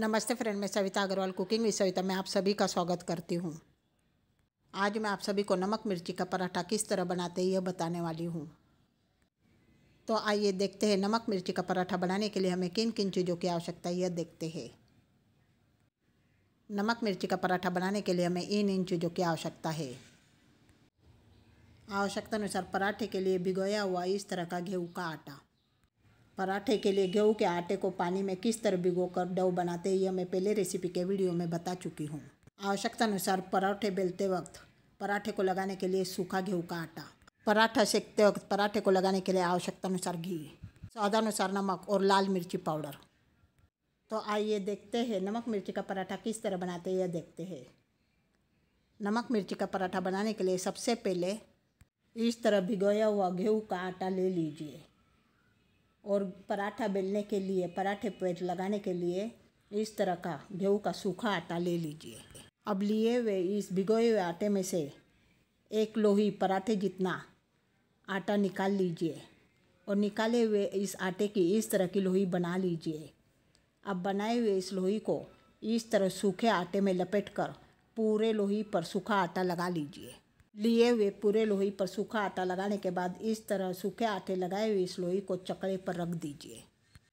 नमस्ते फ्रेंड, मैं Savita Agarwal cooking with Savita में आप सभी का स्वागत करती हूँ। आज मैं आप सभी को नमक मिर्ची का पराठा किस तरह बनाते हैं यह बताने वाली हूँ। तो आइए देखते हैं नमक मिर्ची का पराठा बनाने के लिए हमें किन किन चीज़ों की आवश्यकता है यह देखते हैं। नमक मिर्ची का पराठा बनाने के लिए हमें इन चीज़ों की आवश्यकता है। आवश्यकता अनुसार पराठे के लिए भिगोया हुआ इस तरह का गेहूँ का आटा। पराठे के लिए गेहूं के आटे को पानी में किस तरह भिगोकर डो बनाते हैं यह मैं पहले रेसिपी के वीडियो में बता चुकी हूँ। आवश्यकता अनुसार पराठे बेलते वक्त पराठे को लगाने के लिए सूखा गेहूं का आटा। पराठा सेकते वक्त पराठे को लगाने के लिए आवश्यकता अनुसार घी, स्वादानुसार नमक और लाल मिर्ची पाउडर। तो आइए देखते हैं नमक मिर्ची का पराठा किस तरह बनाते हैं यह देखते हैं। नमक मिर्ची का पराठा बनाने के लिए सबसे पहले इस तरह भिगोया हुआ गेहूँ का आटा ले लीजिए और पराठा बेलने के लिए पराठे पर लगाने के लिए इस तरह का गेहूं का सूखा आटा ले लीजिए। अब लिए हुए इस भिगोए हुए आटे में से एक लोही पराठे जितना आटा निकाल लीजिए और निकाले हुए इस आटे की इस तरह की लोही बना लीजिए। अब बनाए हुए इस लोही को इस तरह सूखे आटे में लपेटकर पूरे लोही पर सूखा आटा लगा लीजिए। लिए हुए पूरे लोही पर सूखा आटा लगाने के बाद इस तरह सूखे आटे लगाए हुए इस लोही को चकले पर रख दीजिए।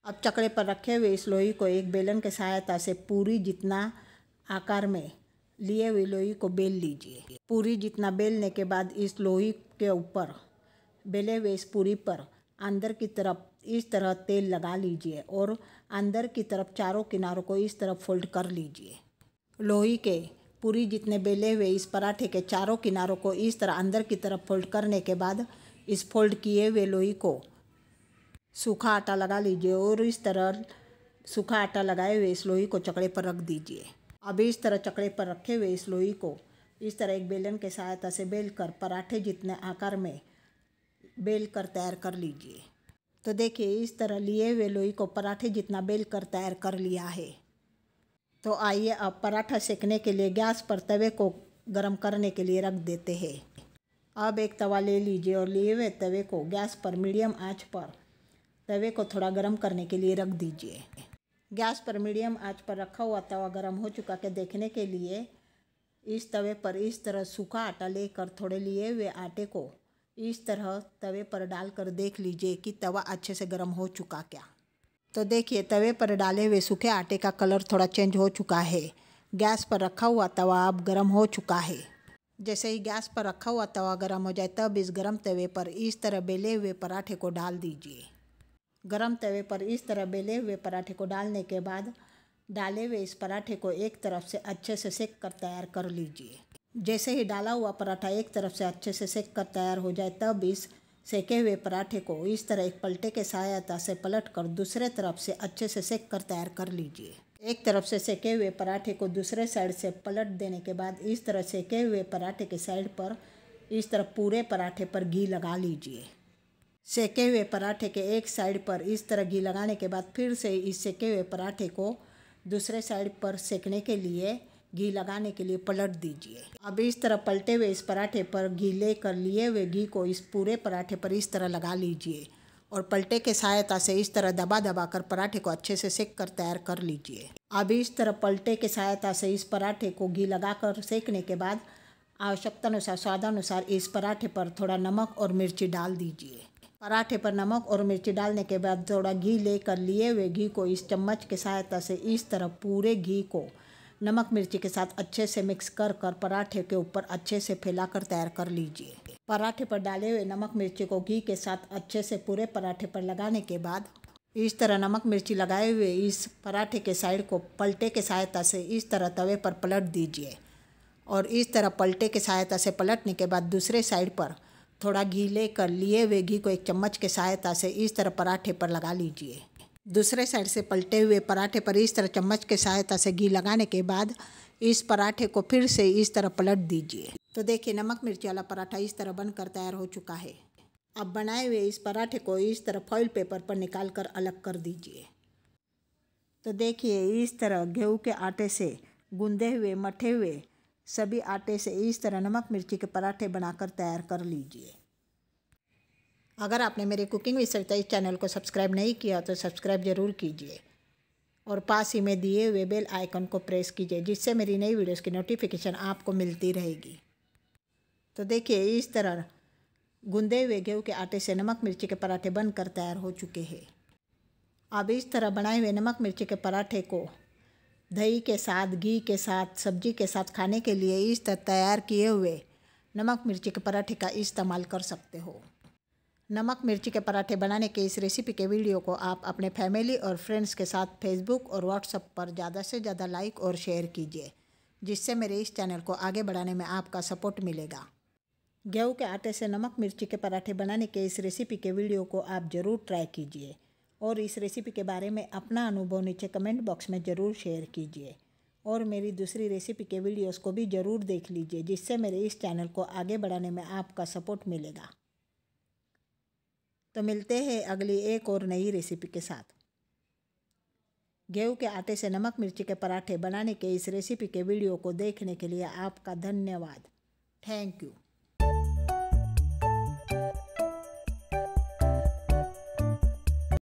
अब चकले पर रखे हुए इस लोही को एक बेलन की सहायता से पूरी जितना आकार में लिए हुए लोही को बेल लीजिए। पूरी जितना बेलने के बाद इस लोही के ऊपर बेले हुए इस पूरी पर अंदर की तरफ इस तरह तेल लगा लीजिए और अंदर की तरफ चारों किनारों को इस तरफ फोल्ड कर लीजिए। लोही के पूरी जितने बेले हुए इस पराठे के चारों किनारों को इस तरह अंदर की तरफ फोल्ड करने के बाद इस फोल्ड किए हुए लोही को सूखा आटा लगा लीजिए और इस तरह सूखा आटा लगाए हुए इस लोही को चकड़े पर रख दीजिए। अब इस तरह चकड़े पर रखे हुए इस लोही को इस तरह एक बेलन के सहायता से बेल कर पराठे जितने आकार में बेल कर तैयार कर लीजिए। तो देखिए इस तरह लिए हुए लोही को पराठे जितना बेल कर तैयार कर लिया है। तो आइए अब पराठा सेकने के लिए गैस पर तवे को गर्म करने के लिए रख देते हैं। अब एक तवा ले लीजिए और लिए हुए तवे को गैस पर मीडियम आंच पर तवे को थोड़ा गर्म करने के लिए रख दीजिए। गैस पर मीडियम आंच पर रखा हुआ तवा गर्म हो चुका के देखने के लिए इस तवे पर इस तरह सूखा आटा लेकर थोड़े लिए हुए आटे को इस तरह तवे पर डालकर देख लीजिए कि तवा अच्छे से गर्म हो चुका क्या। तो देखिए तवे पर डाले हुए सूखे आटे का कलर थोड़ा चेंज हो चुका है। गैस पर रखा हुआ तवा अब गर्म हो चुका है। जैसे ही गैस पर रखा हुआ तवा गर्म हो जाए तब इस गर्म तवे पर इस तरह बेले हुए पराठे को डाल दीजिए। गर्म तवे पर इस तरह बेले हुए पराठे को डालने के बाद डाले हुए इस पराठे को एक तरफ से अच्छे से सेक कर तैयार कर लीजिए। जैसे ही डाला हुआ पराठा एक तरफ से अच्छे से सेक कर तैयार हो जाए तब इस सेके हुए पराठे को इस तरह एक पलटे के सहायता से पलटकर दूसरे तरफ से अच्छे से सेक कर तैयार कर लीजिए। एक तरफ से सेके हुए पराठे को दूसरे साइड से पलट देने के बाद इस तरह सेके हुए पराठे के साइड पर इस तरह पूरे पराठे पर घी लगा लीजिए। सेके हुए पराठे के एक साइड पर इस तरह घी लगाने के बाद फिर से इस सेके हुए पराठे को दूसरे साइड पर सेकने के लिए घी लगाने के लिए पलट दीजिए। अब इस तरह पलटे हुए इस पराठे पर घी लेकर लिए हुए घी को इस पूरे पराठे पर इस तरह लगा लीजिए और पलटे के सहायता से इस तरह दबा दबा कर पराठे को अच्छे से सेक कर तैयार कर लीजिए। अब इस तरह पलटे के सहायता से इस पराठे को घी लगाकर सेकने के बाद आवश्यकता अनुसार स्वादानुसार इस पराठे पर थोड़ा नमक और मिर्ची डाल दीजिए। पराठे पर नमक और मिर्ची डालने के बाद थोड़ा घी लेकर लिए हुए घी को इस चम्मच के सहायता से इस तरह पूरे घी को नमक मिर्ची के साथ अच्छे से मिक्स कर पराठे के ऊपर अच्छे से फैलाकर तैयार कर लीजिए। पराठे पर डाले हुए नमक मिर्ची को घी के साथ अच्छे से पूरे पराठे पर लगाने के बाद इस तरह नमक मिर्ची लगाए हुए इस पराठे के साइड को पलटे के सहायता से इस तरह तवे पर पलट दीजिए और इस तरह पलटे के सहायता से पलटने के बाद दूसरे साइड पर थोड़ा घी लेकर लिए हुए घी को एक चम्मच के सहायता से इस तरह पराठे पर लगा लीजिए। दूसरे साइड से पलटे हुए पराठे पर इस तरह चम्मच के सहायता से घी लगाने के बाद इस पराठे को फिर से इस तरह पलट दीजिए। तो देखिए नमक मिर्ची वाला पराठा इस तरह बनकर तैयार हो चुका है। अब बनाए हुए इस पराठे को इस तरह फॉइल पेपर पर निकाल कर अलग कर दीजिए। तो देखिए इस तरह गेहूं के आटे से गूंदे हुए मठे हुए सभी आटे से इस तरह नमक मिर्ची के पराठे बनाकर तैयार कर लीजिए। अगर आपने मेरे कुकिंग विद सविता इस चैनल को सब्सक्राइब नहीं किया तो सब्सक्राइब ज़रूर कीजिए और पास ही में दिए हुए बेल आइकन को प्रेस कीजिए, जिससे मेरी नई वीडियोस की नोटिफिकेशन आपको मिलती रहेगी। तो देखिए, इस तरह गूंदे हुए गेहूं के आटे से नमक मिर्ची के पराठे बनकर तैयार हो चुके हैं। अब इस तरह बनाए हुए नमक मिर्ची के पराठे को दही के साथ, घी के साथ, सब्जी के साथ खाने के लिए इस तरह तैयार किए हुए नमक मिर्ची के पराठे का इस्तेमाल कर सकते हो। नमक मिर्ची के पराठे बनाने के इस रेसिपी के वीडियो को आप अपने फैमिली और फ्रेंड्स के साथ फेसबुक और व्हाट्सएप पर ज़्यादा से ज़्यादा लाइक और शेयर कीजिए, जिससे मेरे इस चैनल को आगे बढ़ाने में आपका सपोर्ट मिलेगा। गेहूं के आटे से नमक मिर्ची के पराठे बनाने के इस रेसिपी के वीडियो को आप ज़रूर ट्राई कीजिए और इस रेसिपी के बारे में अपना अनुभव नीचे कमेंट बॉक्स में ज़रूर शेयर कीजिए और मेरी दूसरी रेसिपी के वीडियोस को भी ज़रूर देख लीजिए, जिससे मेरे इस चैनल को आगे बढ़ाने में आपका सपोर्ट मिलेगा। तो मिलते हैं अगली एक और नई रेसिपी के साथ। गेहूं के आटे से नमक मिर्ची के पराठे बनाने के इस रेसिपी के वीडियो को देखने के लिए आपका धन्यवाद। Thank you.